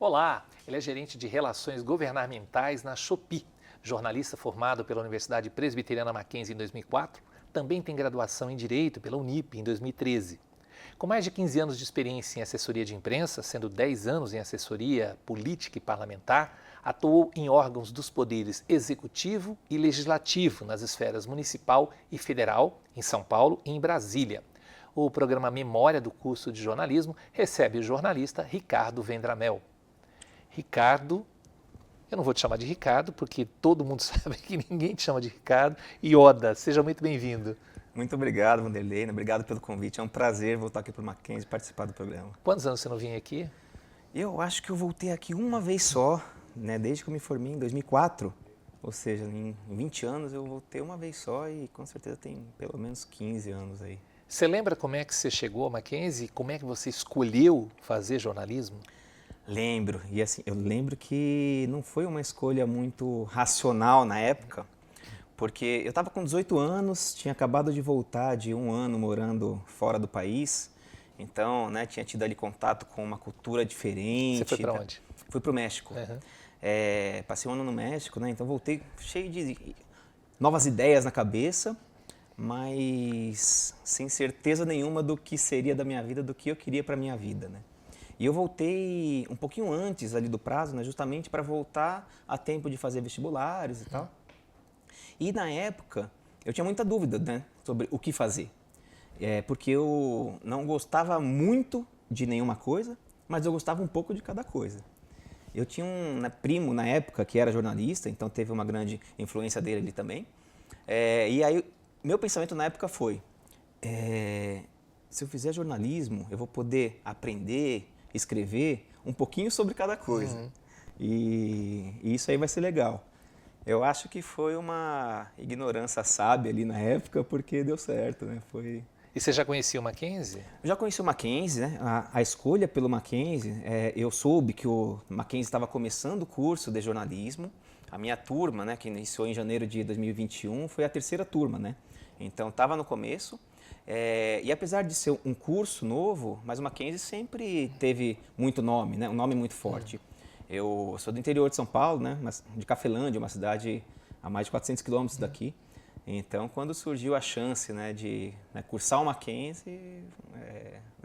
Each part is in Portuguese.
Olá, ele é gerente de Relações Governamentais na Shopee, jornalista formado pela Universidade Presbiteriana Mackenzie em 2004, também tem graduação em Direito pela Unip em 2013. Com mais de 15 anos de experiência em assessoria de imprensa, sendo 10 anos em assessoria política e parlamentar, atuou em órgãos dos poderes executivo e legislativo nas esferas municipal e federal, em São Paulo e em Brasília. O programa Memória do curso de jornalismo recebe o jornalista Ricardo Vendramel. Ricardo, eu não vou te chamar de Ricardo, porque todo mundo sabe que ninguém te chama de Ricardo. Ioda, seja muito bem-vindo. Muito obrigado, Vanderlei. Obrigado pelo convite. É um prazer voltar aqui para o Mackenzie e participar do programa. Quantos anos você não vinha aqui? Eu acho que eu voltei aqui uma vez só, desde que eu me formei em 2004. Ou seja, em 20 anos eu voltei uma vez só e com certeza tem pelo menos 15 anos aí. Você lembra como é que você chegou ao Mackenzie? Como é que você escolheu fazer jornalismo? Lembro, e assim, eu lembro que não foi uma escolha muito racional na época, porque eu estava com 18 anos, tinha acabado de voltar de um ano morando fora do país, então, tinha tido ali contato com uma cultura diferente. Você foi para onde? Fui para o México. Uhum. Passei um ano no México, então voltei cheio de novas ideias na cabeça, mas sem certeza nenhuma do que seria da minha vida, do que eu queria para minha vida, E eu voltei um pouquinho antes ali do prazo, justamente para voltar a tempo de fazer vestibulares e tal. E na época eu tinha muita dúvida, sobre o que fazer. Porque eu não gostava muito de nenhuma coisa, mas eu gostava um pouco de cada coisa. Eu tinha um primo na época que era jornalista, então teve uma grande influência dele ali também. E aí meu pensamento na época foi, se eu fizer jornalismo, eu vou poder aprender, escrever um pouquinho sobre cada coisa. Uhum. E isso aí vai ser legal. Eu acho que foi uma ignorância sábia ali na época, porque deu certo, Foi... E você já conhecia o Mackenzie? Eu já conheci o Mackenzie, A escolha pelo Mackenzie, eu soube que o Mackenzie estava começando o curso de jornalismo. A minha turma, que iniciou em janeiro de 2021, foi a terceira turma, Então, estava no começo. E apesar de ser um curso novo, mas o Mackenzie sempre teve muito nome, um nome muito forte. Eu sou do interior de São Paulo, de Cafelândia, uma cidade a mais de 400 quilômetros daqui. Então, quando surgiu a chance de cursar o Mackenzie,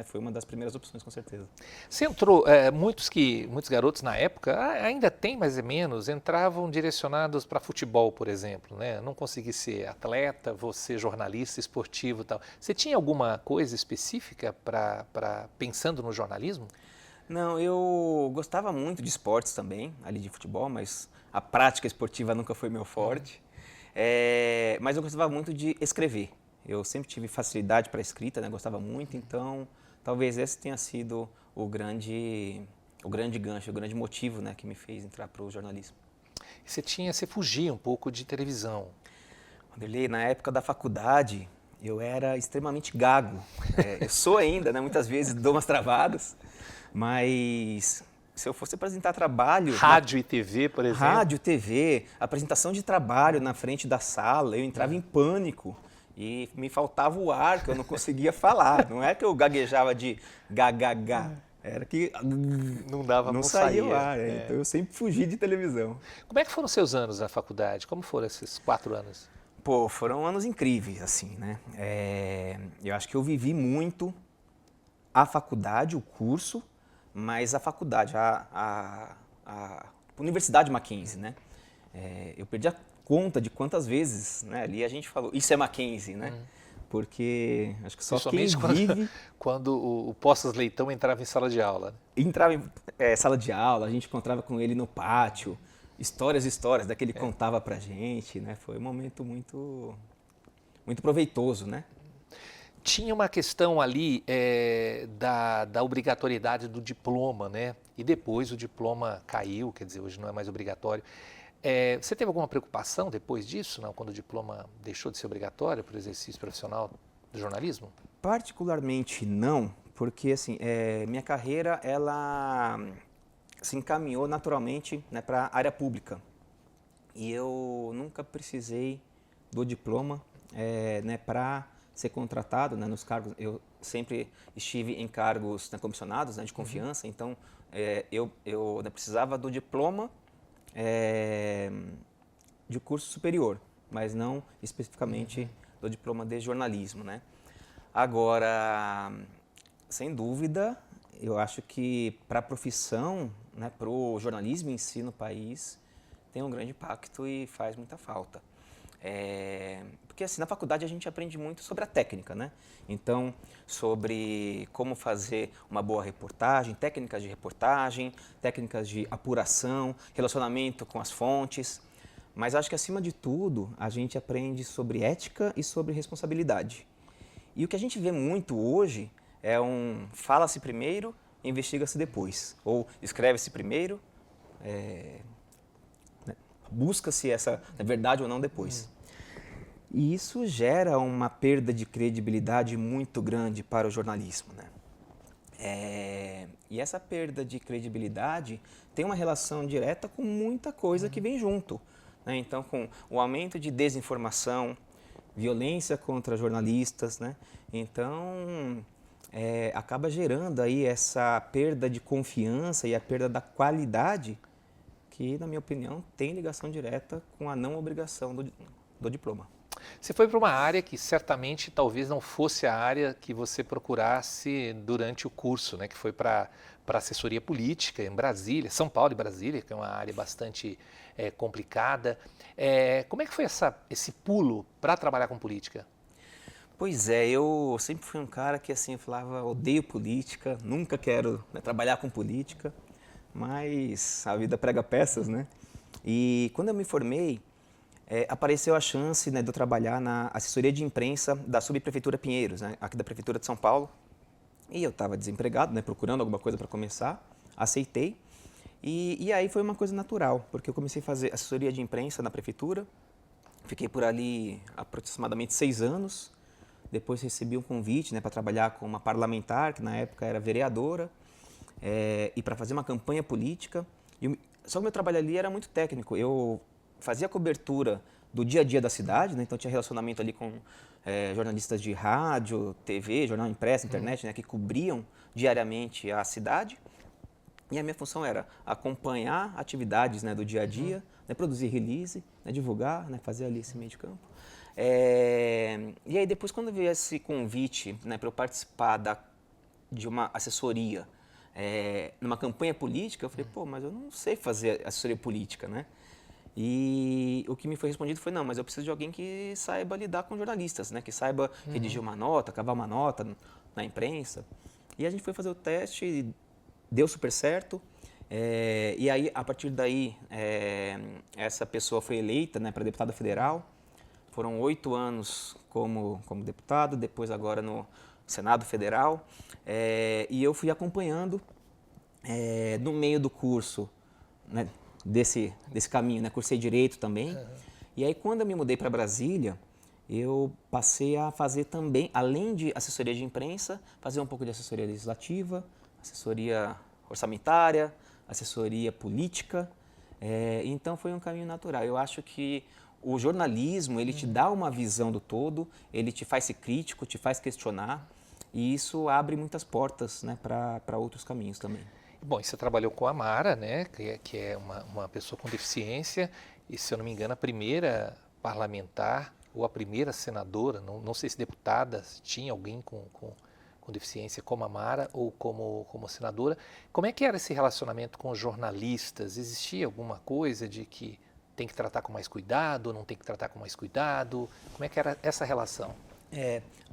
foi uma das primeiras opções, com certeza. Você entrou, muitos garotos na época, ainda tem mais ou menos, entravam direcionados para futebol, por exemplo, Não consegui ser atleta, vou ser jornalista esportivo e tal. Você tinha alguma coisa específica pensando no jornalismo? Não, eu gostava muito de esportes também, ali de futebol, mas a prática esportiva nunca foi meu forte. Mas eu gostava muito de escrever. Eu sempre tive facilidade para a escrita, gostava muito, então talvez esse tenha sido o grande gancho, o grande motivo que me fez entrar para o jornalismo. Você fugia um pouco de televisão. Vanderlei, na época da faculdade, eu era extremamente gago. Eu sou ainda, muitas vezes dou umas travadas, mas se eu fosse apresentar trabalho... Rádio e TV, por exemplo? Rádio, TV, apresentação de trabalho na frente da sala, eu entrava em pânico e me faltava o ar, que eu não conseguia falar. Não é que eu gaguejava de gagagá, era que não saía o ar. Então eu sempre fugi de televisão. Como é que foram os seus anos na faculdade? Como foram esses 4 anos? Pô, foram anos incríveis, assim, eu acho que eu vivi muito a faculdade, o curso, mas a faculdade, a Universidade Mackenzie, eu perdi a conta de quantas vezes, ali a gente falou, isso é Mackenzie, Porque acho que só quem vive... Quando o Poças Leitão entrava em sala de aula. Entrava em sala de aula, a gente encontrava com ele no pátio, histórias daquele contava pra gente, Foi um momento muito, muito proveitoso, Tinha uma questão ali da obrigatoriedade do diploma, E depois o diploma caiu, quer dizer, hoje não é mais obrigatório. Você teve alguma preocupação depois disso, não? Quando o diploma deixou de ser obrigatório para o exercício profissional do jornalismo? Particularmente não, porque assim, minha carreira ela se encaminhou naturalmente para a área pública. E eu nunca precisei do diploma para ser contratado nos cargos. Eu sempre estive em cargos, né, comissionados, né, de confiança, então eu precisava do diploma de curso superior, mas não especificamente do diploma de jornalismo, né? Agora, sem dúvida, eu acho que para a profissão, né, para o jornalismo em si no país, tem um grande impacto e faz muita falta. Porque assim, na faculdade a gente aprende muito sobre a técnica, né? Então, sobre como fazer uma boa reportagem, técnicas de apuração, relacionamento com as fontes. Mas acho que acima de tudo, a gente aprende sobre ética e sobre responsabilidade. E o que a gente vê muito hoje é fala-se primeiro, investiga-se depois. Ou escreve-se primeiro, busca-se essa verdade ou não depois. E isso gera uma perda de credibilidade muito grande para o jornalismo, né? E essa perda de credibilidade tem uma relação direta com muita coisa que vem junto, né? Então, com o aumento de desinformação, violência contra jornalistas, né? Então, acaba gerando aí essa perda de confiança e a perda da qualidade que, na minha opinião, tem ligação direta com a não obrigação do diploma. Você foi para uma área que certamente talvez não fosse a área que você procurasse durante o curso, né? Que foi para assessoria política em Brasília, São Paulo e Brasília, que é uma área bastante complicada. Como é que foi esse pulo para trabalhar com política? Pois é, eu sempre fui um cara que assim, eu falava, odeio política, nunca quero, né, trabalhar com política, mas a vida prega peças, né? E quando eu me formei, apareceu a chance, né, de eu trabalhar na assessoria de imprensa da Subprefeitura Pinheiros, né, aqui da Prefeitura de São Paulo. E eu estava desempregado, né, procurando alguma coisa para começar, aceitei. E aí foi uma coisa natural, porque eu comecei a fazer assessoria de imprensa na Prefeitura, fiquei por ali aproximadamente 6 anos, depois recebi um convite, né, para trabalhar com uma parlamentar, que na época era vereadora, e para fazer uma campanha política. Só que o meu trabalho ali era muito técnico, eu fazia cobertura do dia a dia da cidade, né? Então tinha relacionamento ali com jornalistas de rádio, TV, jornal impresso, internet, né? Que cobriam diariamente a cidade. E a minha função era acompanhar atividades, né, do dia a dia, né, produzir release, né, divulgar, né, fazer ali esse meio de campo. E aí depois, quando veio esse convite, né, para eu participar de uma assessoria numa campanha política, eu falei, pô, mas eu não sei fazer assessoria política, né? E o que me foi respondido foi, não, mas eu preciso de alguém que saiba lidar com jornalistas, né? Que saiba redigir uma nota, cavar uma nota na imprensa. E a gente foi fazer o teste e deu super certo. E aí, a partir daí, essa pessoa foi eleita, né, para deputada federal. Foram 8 anos como deputado, depois agora no Senado Federal. E eu fui acompanhando no meio do curso, né, desse caminho, né? Cursei Direito também. E aí, quando eu me mudei para Brasília, eu passei a fazer também, além de assessoria de imprensa, fazer um pouco de assessoria legislativa, assessoria orçamentária, assessoria política. Então, foi um caminho natural. Eu acho que o jornalismo, ele te dá uma visão do todo, ele te faz ser crítico, te faz questionar, e isso abre muitas portas, né, para outros caminhos também. Bom, e você trabalhou com a Mara, né, que é uma pessoa com deficiência, e se eu não me engano, a primeira parlamentar ou a primeira senadora, não sei se deputada, se tinha alguém com deficiência como a Mara ou como senadora. Como é que era esse relacionamento com os jornalistas? Existia alguma coisa de que tem que tratar com mais cuidado ou não tem que tratar com mais cuidado? Como é que era essa relação?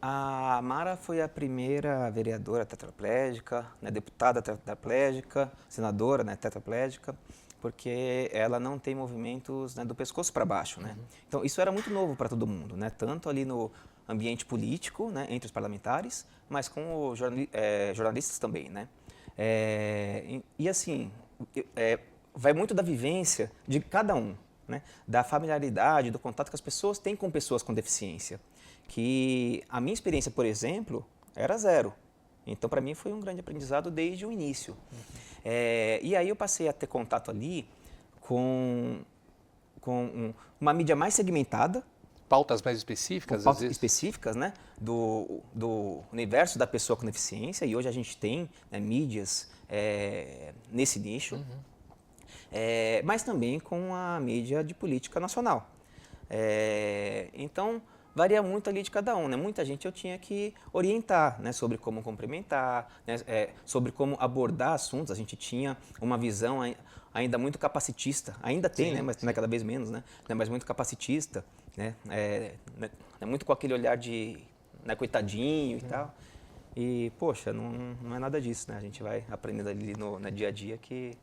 A Mara foi a primeira vereadora tetraplégica, né, deputada tetraplégica, senadora, né, tetraplégica, porque ela não tem movimentos, né, do pescoço para baixo, né? Então isso era muito novo para todo mundo, né? Tanto ali no ambiente político, né, entre os parlamentares, mas com os jornalistas também, né? E assim, vai muito da vivência de cada um, né? Da familiaridade, do contato que as pessoas têm com pessoas com deficiência. Que a minha experiência, por exemplo, era zero. Então, para mim, foi um grande aprendizado desde o início. E aí eu passei a ter contato ali com uma mídia mais segmentada, pautas mais específicas, pautas às vezes? específicas, né, do universo da pessoa com deficiência, e hoje a gente tem, né, mídias nesse nicho, mas também com a mídia de política nacional. Então, varia muito ali de cada um, né? Muita gente eu tinha que orientar, né, sobre como cumprimentar, né, sobre como abordar assuntos. A gente tinha uma visão ainda muito capacitista, ainda tem, né, mas cada vez menos, né, mas muito capacitista, né, muito com aquele olhar de, né, coitadinho e tal. E, poxa, não é nada disso, né? A gente vai aprendendo ali no dia a dia que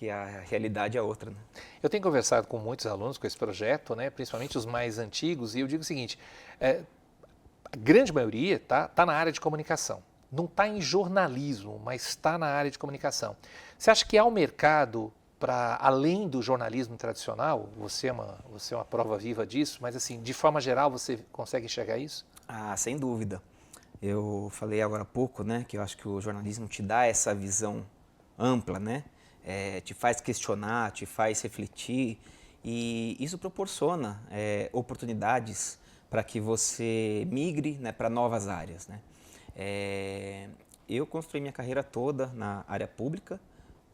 a realidade é outra, né? Eu tenho conversado com muitos alunos com esse projeto, né, principalmente os mais antigos, e eu digo o seguinte, a grande maioria tá na área de comunicação. Não está em jornalismo, mas está na área de comunicação. Você acha que há um mercado para além do jornalismo tradicional? Você é uma prova viva disso, mas assim, de forma geral, você consegue enxergar isso? Ah, sem dúvida. Eu falei agora há pouco, né, que eu acho que o jornalismo te dá essa visão ampla, né? Te faz questionar, te faz refletir, e isso proporciona oportunidades para que você migre, né, para novas áreas, né? Eu construí minha carreira toda na área pública,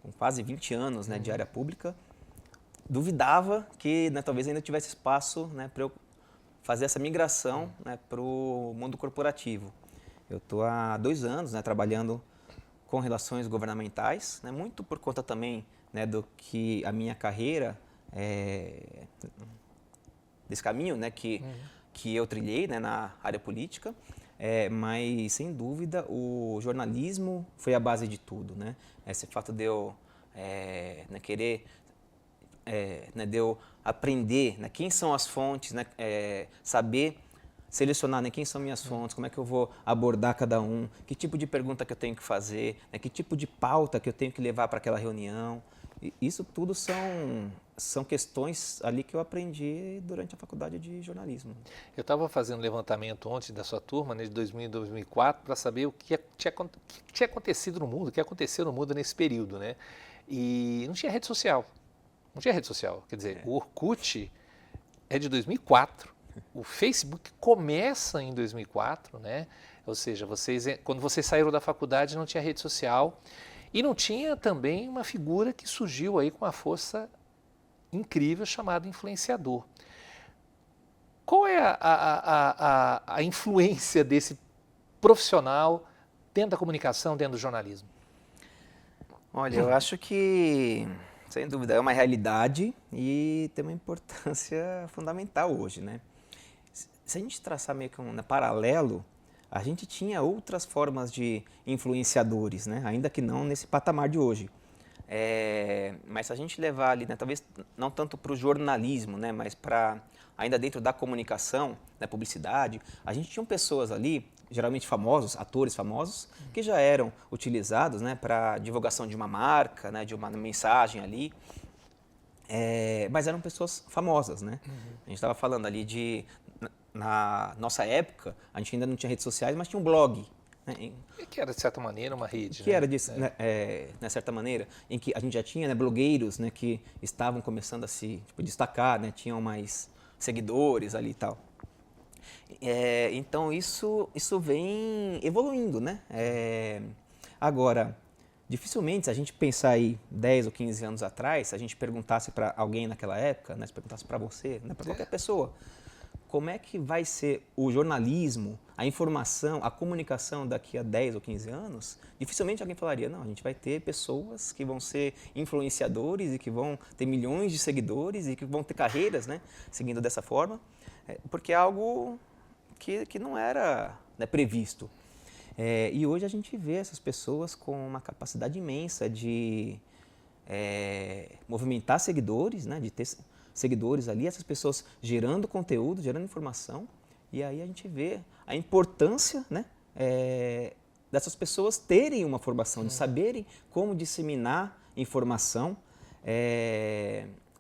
com quase 20 anos, né, de área pública. Duvidava que, né, talvez ainda tivesse espaço, né, para eu fazer essa migração, né, para o mundo corporativo. Eu estou há 2 anos, né, trabalhando com relações governamentais, né, muito por conta também, né, do que a minha carreira, desse caminho, né, que eu trilhei, né, na área política, mas sem dúvida o jornalismo foi a base de tudo, né? Esse fato de eu né, querer, né, de eu aprender, né, quem são as fontes, né, saber selecionar, né, quem são minhas fontes, como é que eu vou abordar cada um, que tipo de pergunta que eu tenho que fazer, né, que tipo de pauta que eu tenho que levar para aquela reunião. E isso tudo são questões ali que eu aprendi durante a faculdade de jornalismo. Eu estava fazendo um levantamento ontem da sua turma, né, de 2000 e 2004, para saber o que tinha acontecido no mundo, o que aconteceu no mundo nesse período, né? E não tinha rede social. Não tinha rede social. Quer dizer, o Orkut é de 2004. O Facebook começa em 2004, né? Ou seja, quando vocês saíram da faculdade não tinha rede social e não tinha também uma figura que surgiu aí com uma força incrível chamada influenciador. Qual é a influência desse profissional dentro da comunicação, dentro do jornalismo? Olha, eu acho que, sem dúvida, é uma realidade e tem uma importância fundamental hoje, né? Se a gente traçar meio que um paralelo, a gente tinha outras formas de influenciadores, né? Ainda que não nesse patamar de hoje. Mas se a gente levar ali, né, talvez não tanto para o jornalismo, né, mas para ainda dentro da comunicação, da publicidade, a gente tinha pessoas ali, geralmente famosos, atores famosos, que já eram utilizados, né, para divulgação de uma marca, né, de uma mensagem ali. Mas eram pessoas famosas, né? A gente estava falando ali na nossa época, a gente ainda não tinha redes sociais, mas tinha um blog. Né? Que era, de certa maneira, uma rede. Que era, de certa maneira, em que a gente já tinha, né, blogueiros, né, que estavam começando a se destacar, né, tinham mais seguidores ali e tal. Então, isso vem evoluindo, né? Agora, dificilmente, se a gente pensar aí 10 ou 15 anos atrás, se a gente perguntasse para alguém naquela época, né, se perguntasse para você, né, para qualquer pessoa, como é que vai ser o jornalismo, a informação, a comunicação daqui a 10 ou 15 anos, dificilmente alguém falaria, não, a gente vai ter pessoas que vão ser influenciadores e que vão ter milhões de seguidores e que vão ter carreiras, né, seguindo dessa forma, porque é algo que não era, né, previsto. E hoje a gente vê essas pessoas com uma capacidade imensa de movimentar seguidores, né, de ter seguidores ali, essas pessoas gerando conteúdo, gerando informação, e aí a gente vê a importância, né, dessas pessoas terem uma formação, de saberem como disseminar informação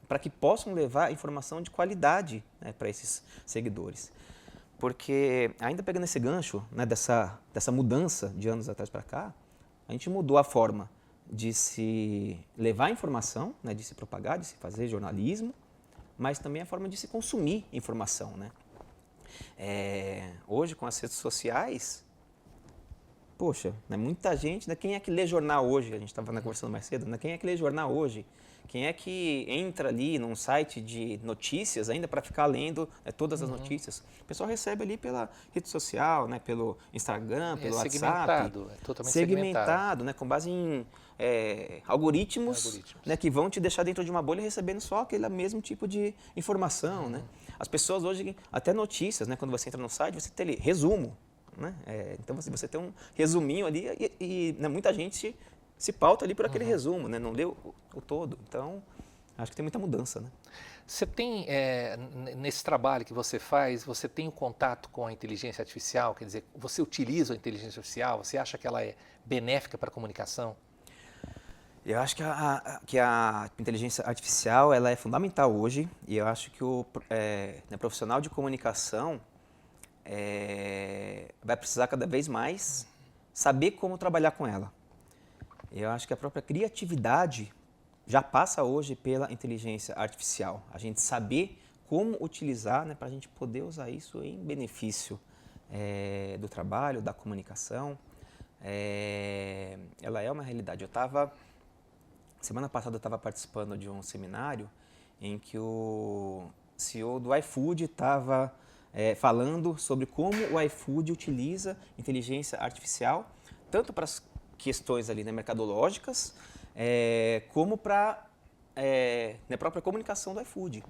para que possam levar informação de qualidade, né, para esses seguidores. Porque, ainda pegando esse gancho, né, dessa mudança de anos atrás para cá, a gente mudou a forma de se levar informação, né, de se propagar, de se fazer jornalismo, mas também a forma de se consumir informação, né? Hoje, com as redes sociais, poxa, né, muita gente, né, quem é que lê jornal hoje? A gente estava conversando mais cedo, né? Quem é que lê jornal hoje? Quem é que entra ali num site de notícias ainda para ficar lendo, né, todas as notícias? O pessoal recebe ali pela rede social, né, pelo Instagram, pelo WhatsApp. Segmentado, é totalmente segmentado, né, com base em algoritmos. Né, que vão te deixar dentro de uma bolha recebendo só aquele mesmo tipo de informação. Né? As pessoas hoje, até notícias, né, quando você entra no site, você tem ali resumo. Né? Então você tem um resuminho ali e né, muita gente se pauta ali por aquele resumo, né? Não lê o todo. Então, acho que tem muita mudança. Né? Você tem, nesse trabalho que você faz, você tem um contato com a inteligência artificial? Quer dizer, você utiliza a inteligência artificial? Você acha que ela é benéfica para a comunicação? Eu acho que a inteligência artificial ela é fundamental hoje e eu acho que o profissional de comunicação vai precisar cada vez mais saber como trabalhar com ela. Eu acho que a própria criatividade já passa hoje pela inteligência artificial. A gente saber como utilizar, né, para a gente poder usar isso em benefício do trabalho, da comunicação. Ela é uma realidade. Semana passada eu estava participando de um seminário em que o CEO do iFood estava falando sobre como o iFood utiliza inteligência artificial, tanto para as questões ali, né, mercadológicas, como para a própria comunicação do iFood.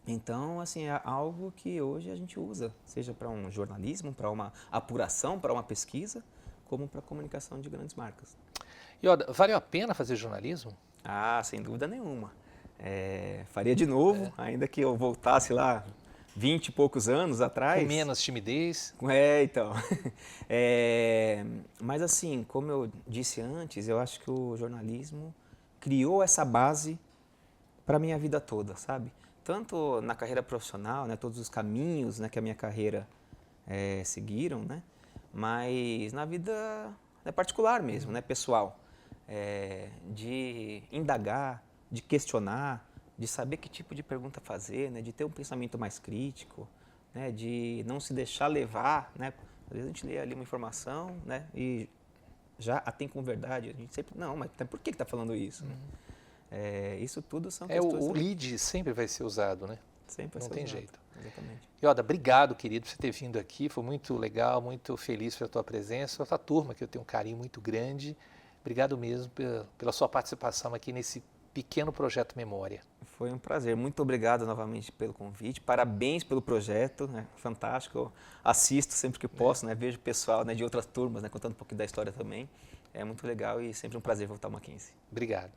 Então, assim, é algo que hoje a gente usa, seja para um jornalismo, para uma apuração, para uma pesquisa, como para a comunicação de grandes marcas. Yoda, valeu a pena fazer jornalismo? Ah, sem dúvida nenhuma. Faria de novo, ainda que eu voltasse lá 20 e poucos anos atrás. Com menos timidez? Então. Mas assim, como eu disse antes, eu acho que o jornalismo criou essa base para a minha vida toda, sabe? Tanto na carreira profissional, né, todos os caminhos, né, que a minha carreira seguiram, né, mas na vida particular mesmo, né, pessoal. De indagar, de questionar, de saber que tipo de pergunta fazer, né, de ter um pensamento mais crítico, né, de não se deixar levar, né, às vezes a gente lê ali uma informação, né, e já a tem como verdade, a gente sempre, não, mas por que está falando isso? Isso tudo são questões... O lead sempre vai ser usado, né? Sempre vai ser usado. Não tem jeito. Exatamente. Yoda, obrigado, querido, por você ter vindo aqui, foi muito legal, muito feliz pela tua presença, pela tua turma, que eu tenho um carinho muito grande. Obrigado mesmo pela sua participação aqui nesse pequeno projeto Memória. Foi um prazer. Muito obrigado novamente pelo convite. Parabéns pelo projeto, né? Fantástico. Eu assisto sempre que posso, né? Vejo o pessoal, né, de outras turmas, né, contando um pouquinho da história também. É muito legal e sempre um prazer voltar ao Mackenzie. Obrigado.